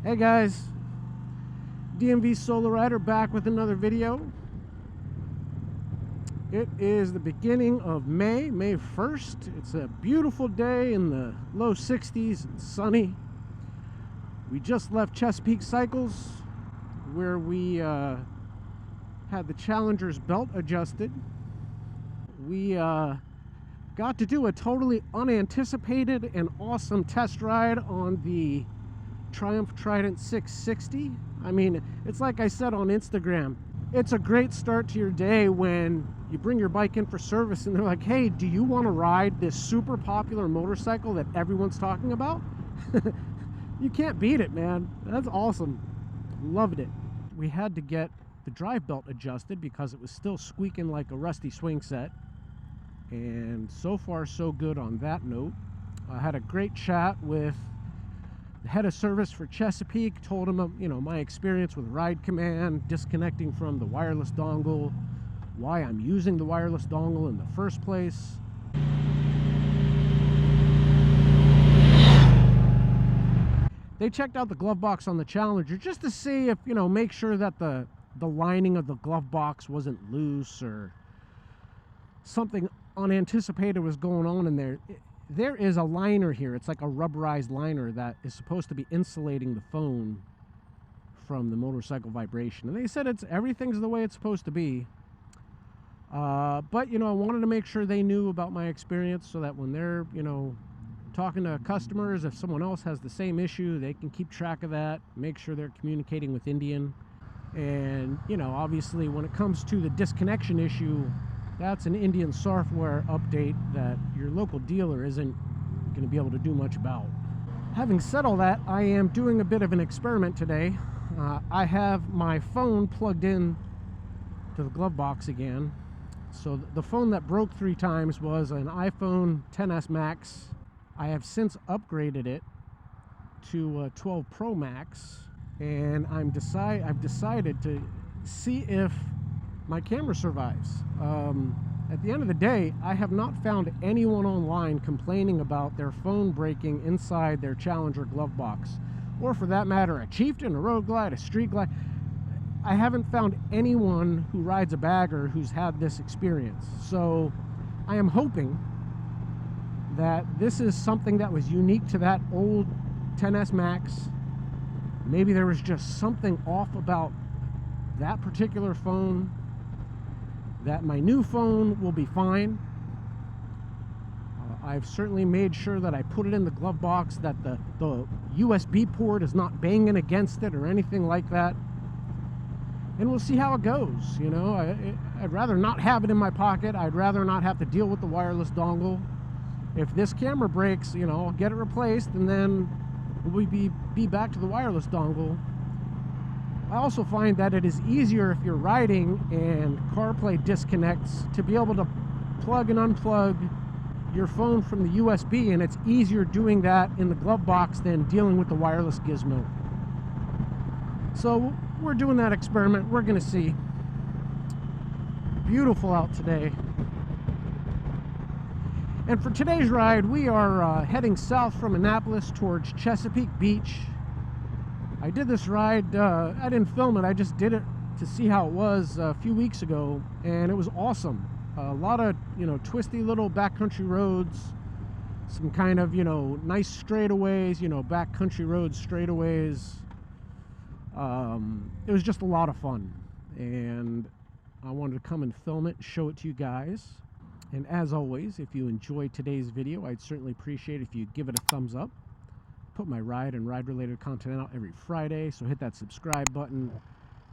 Hey guys, DMV Solo Rider back with another video. It is the beginning of May 1st. It's a beautiful day in the low 60s and sunny. We just left Chesapeake Cycles where we had the Challenger's belt adjusted. We got to do a totally unanticipated and awesome test ride on the Triumph Trident 660. I mean, it's like I said on Instagram, it's a great start to your day when you bring your bike in for service and they're like, hey, do you want to ride this super popular motorcycle that everyone's talking about? You can't beat it, man. That's awesome. Loved it. We had to get the drive belt adjusted because it was still squeaking like a rusty swing set. And so far, so good on that note. I had a great chat with the head of service for Chesapeake. Told him, my experience with Ride Command, disconnecting from the wireless dongle, why I'm using the wireless dongle in the first place. They checked out the glove box on the Challenger just to see if, make sure that the lining of the glove box wasn't loose or something unanticipated was going on in there. There is a liner here. It's like a rubberized liner that is supposed to be insulating the phone from the motorcycle vibration. And they said everything's the way it's supposed to be. But, I wanted to make sure they knew about my experience so that when they're, talking to customers, if someone else has the same issue, they can keep track of that, make sure they're communicating with Indian. And, obviously when it comes to the disconnection issue, that's an Indian software update that your local dealer isn't going to be able to do much about. Having said all that, I am doing a bit of an experiment today. I have my phone plugged in to the glove box again. So the phone that broke 3 times was an iPhone XS Max. I have since upgraded it to a 12 Pro Max, and I've decided to see if my camera survives. At the end of the day, I have not found anyone online complaining about their phone breaking inside their Challenger glove box, or for that matter, a Chieftain, a Road Glide, a Street Glide. I haven't found anyone who rides a bagger who's had this experience. So I am hoping that this is something that was unique to that old XS Max. Maybe there was just something off about that particular phone, that my new phone will be fine. I've certainly made sure that I put it in the glove box, that the USB port is not banging against it or anything like that. And we'll see how it goes. I'd rather not have it in my pocket. I'd rather not have to deal with the wireless dongle. If this camera breaks, I'll get it replaced, and then we'll be back to the wireless dongle. I also find that it is easier if you're riding and CarPlay disconnects to be able to plug and unplug your phone from the USB, and it's easier doing that in the glove box than dealing with the wireless gizmo. So we're doing that experiment. We're going to see. Beautiful out today. And for today's ride, we are heading south from Annapolis towards Chesapeake Beach. I did this ride, I didn't film it, I just did it to see how it was a few weeks ago, and it was awesome. A lot of, twisty little backcountry roads, some kind of, nice straightaways, backcountry roads, straightaways. It was just a lot of fun, and I wanted to come and film it and show it to you guys. And as always, if you enjoyed today's video, I'd certainly appreciate it if you give it a thumbs up. Put my ride and ride-related content out every Friday, so hit that subscribe button,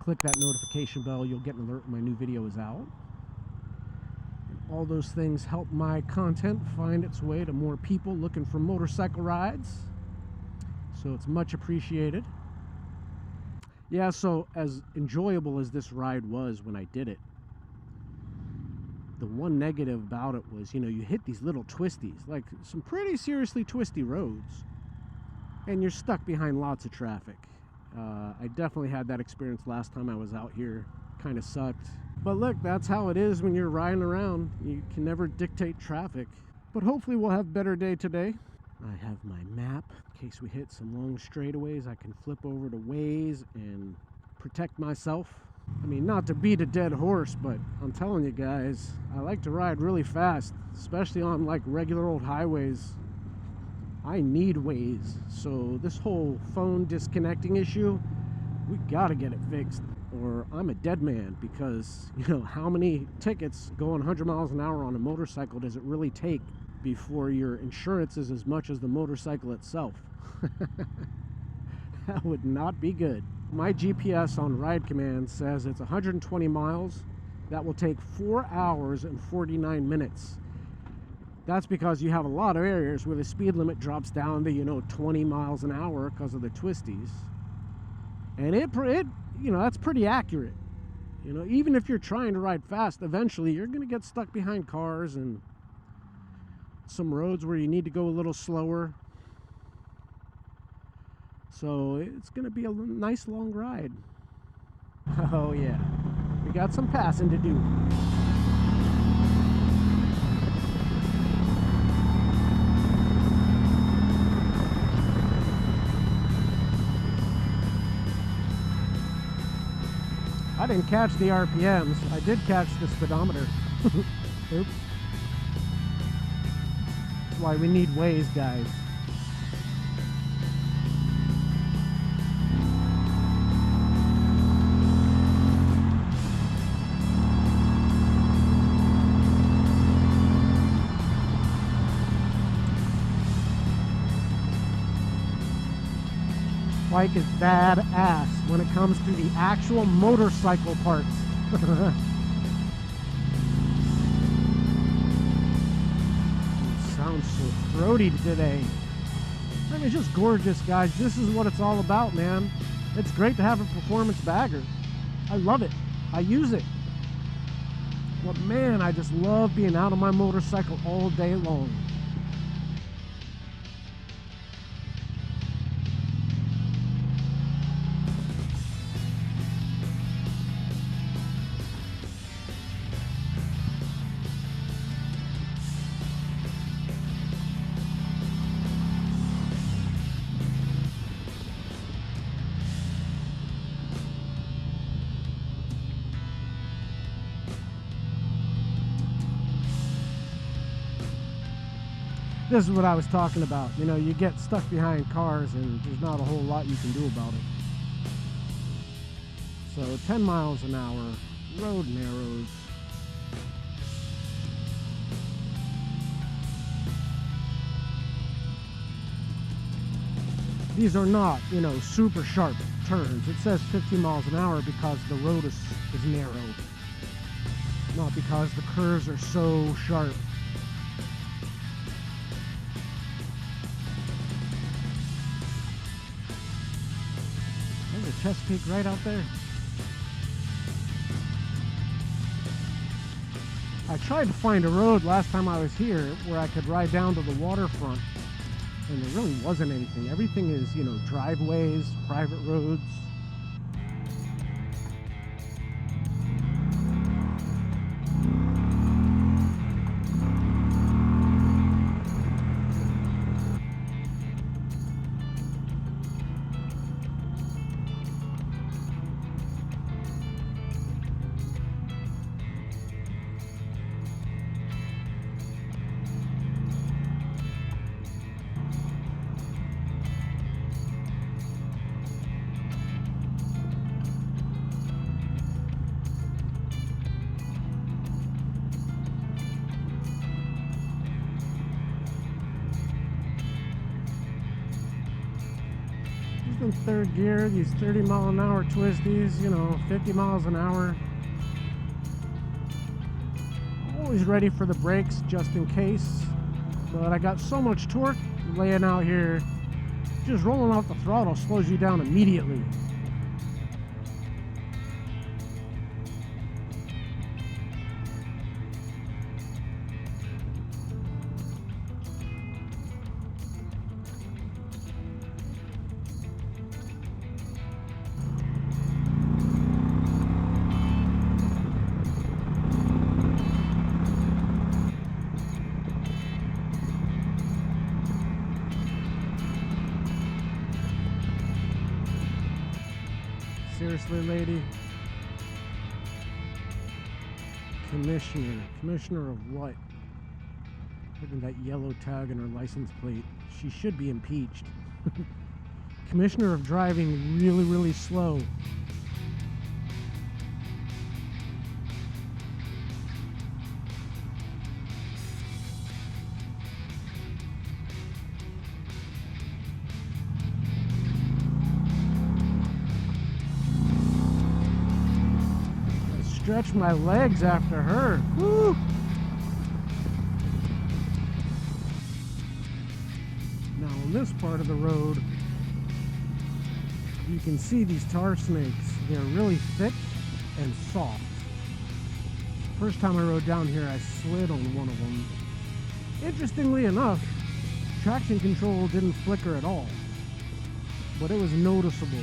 click that notification bell, you'll get an alert when my new video is out. And all those things help my content find its way to more people looking for motorcycle rides, so it's much appreciated. Yeah, so as enjoyable as this ride was when I did it, the one negative about it was, you hit these little twisties, like some pretty seriously twisty roads, and you're stuck behind lots of traffic. I definitely had that experience last time I was out here. Kind of sucked. But look, that's how it is when you're riding around. You can never dictate traffic. But hopefully we'll have a better day today. I have my map in case we hit some long straightaways. I can flip over to Waze and protect myself. I mean, not to beat a dead horse, but I'm telling you guys, I like to ride really fast, especially on like regular old highways. I need Waze, so this whole phone disconnecting issue, we gotta get it fixed, or I'm a dead man, because, you know, how many tickets going 100 miles an hour on a motorcycle does it really take before your insurance is as much as the motorcycle itself? That would not be good. My GPS on Ride Command says it's 120 miles. That will take 4 hours and 49 minutes. That's because you have a lot of areas where the speed limit drops down to, you know, 20 miles an hour because of the twisties. And it you know, that's pretty accurate. You know, even if you're trying to ride fast, eventually you're going to get stuck behind cars and some roads where you need to go a little slower. So it's going to be a nice long ride. Oh yeah, we got some passing to do. I didn't catch the RPMs. I did catch the speedometer. Oops. That's why we need Waze, guys. Bike is badass when it comes to the actual motorcycle parts. It sounds so throaty today. I mean, it's just gorgeous, guys. This is what it's all about, man. It's great to have a performance bagger. I love it. I use it. But man, I just love being out on my motorcycle all day long. This is what I was talking about. You know, you get stuck behind cars and there's not a whole lot you can do about it. So 10 miles an hour, road narrows. These are not, you know, super sharp turns. It says 50 miles an hour because the road is narrow, not because the curves are so sharp. There's a Chesapeake right out there. I tried to find a road last time I was here where I could ride down to the waterfront, and there really wasn't anything. Everything is, you know, driveways, private roads. In third gear, these 30-mile-an-hour twisties, you know, 50 miles an hour. Always ready for the brakes just in case. But I got so much torque laying out here, just rolling off the throttle slows you down immediately. Seriously, lady? Commissioner of what? Look at that yellow tag on her license plate. She should be impeached. Commissioner of driving really, really slow. Stretch my legs after her. Woo! Now on this part of the road, you can see these tar snakes. They're really thick and soft. First time I rode down here, I slid on one of them. Interestingly enough, traction control didn't flicker at all, but it was noticeable.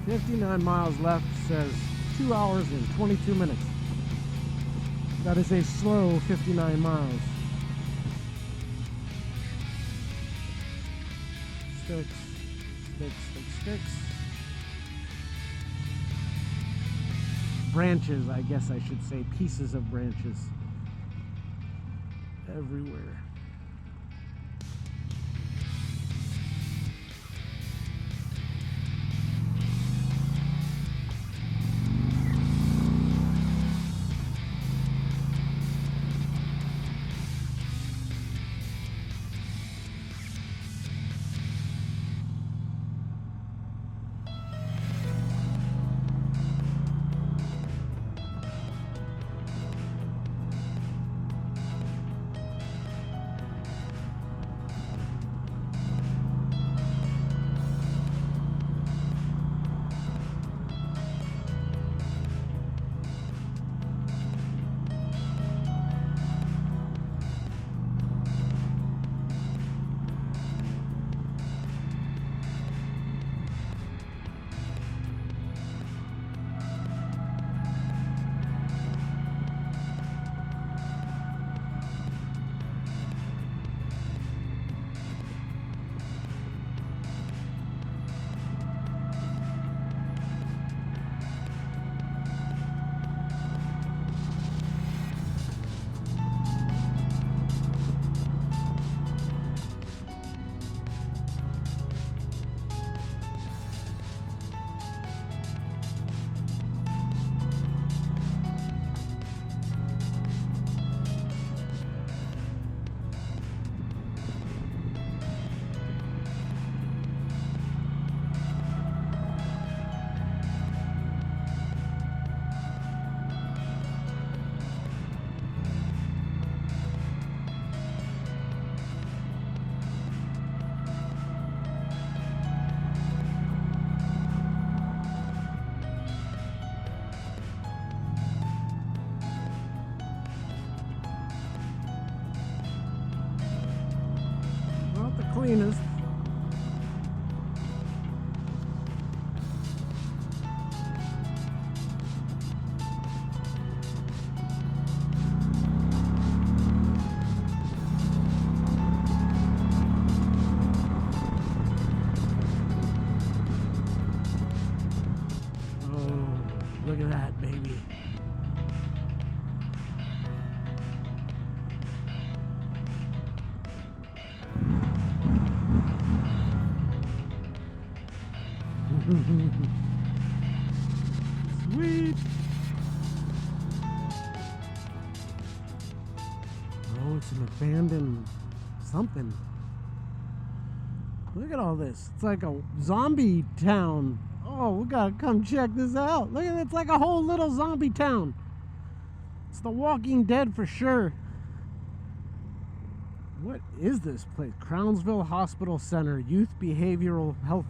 "59 miles left," says 2 hours and 22 minutes. That is a slow 59 miles. Sticks. Branches, I guess I should say. Pieces of branches. Everywhere. Cleanest. Oh, look at that, baby. Sweet. Oh, it's an abandoned something. Look at all this. It's like a zombie town. Oh, we gotta come check this out. Look at it. It's like a whole little zombie town. It's The Walking Dead for sure. What is this place? Crownsville Hospital Center, Youth Behavioral Health.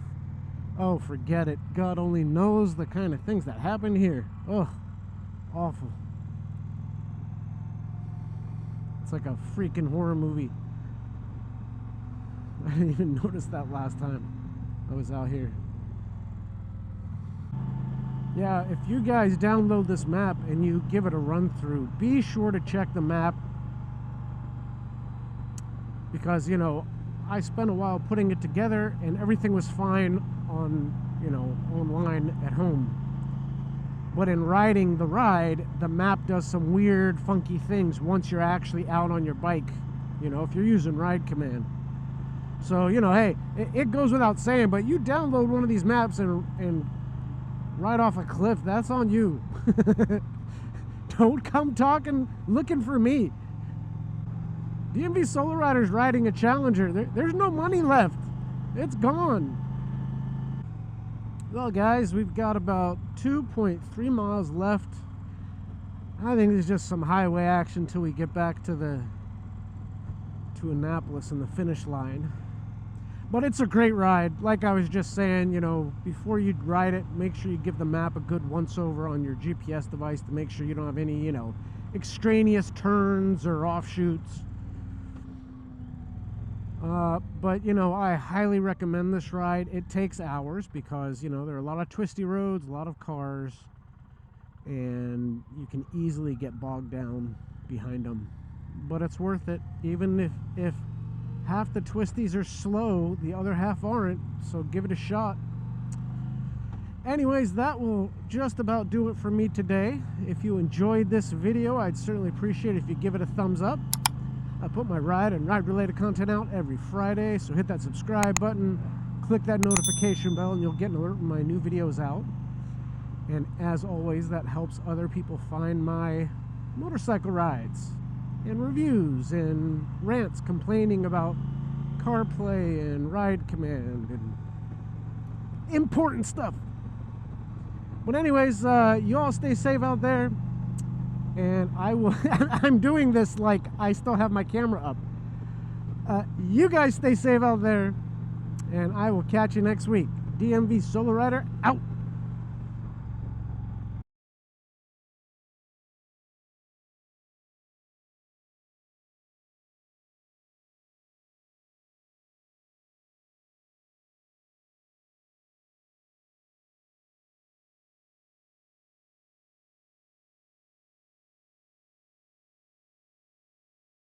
Oh, forget it. God only knows the kind of things that happen here. Oh, awful. It's like a freaking horror movie. I didn't even notice that last time I was out here. Yeah, if you guys download this map and you give it a run through, be sure to check the map. Because, you know, I spent a while putting it together and everything was fine on, you know, online at home. But in riding the ride, the map does some weird, funky things once you're actually out on your bike, you know, if you're using Ride Command. So, you know, hey, it goes without saying, but you download one of these maps and ride off a cliff, that's on you. Don't come looking for me. DMV Solo Rider's riding a Challenger. There's no money left. It's gone. Well, guys, we've got about 2.3 miles left. I think there's just some highway action till we get back to Annapolis and the finish line. But it's a great ride. Like I was just saying, you know, before you ride it, make sure you give the map a good once-over on your GPS device to make sure you don't have any, you know, extraneous turns or offshoots. But, you know, I highly recommend this ride. It takes hours because, you know, there are a lot of twisty roads, a lot of cars, and you can easily get bogged down behind them. But it's worth it, even if half the twisties are slow, the other half aren't, so give it a shot. Anyways, that will just about do it for me today. If you enjoyed this video, I'd certainly appreciate it if you give it a thumbs up. I put my ride and ride-related content out every Friday, so hit that subscribe button, click that notification bell, and you'll get an alert when my new video's out. And as always, that helps other people find my motorcycle rides and reviews and rants complaining about CarPlay and Ride Command and important stuff. But anyways, you all stay safe out there. And I will, I'm doing this like I still have my camera up. You guys stay safe out there, and I will catch you next week. DMV Solo Rider out.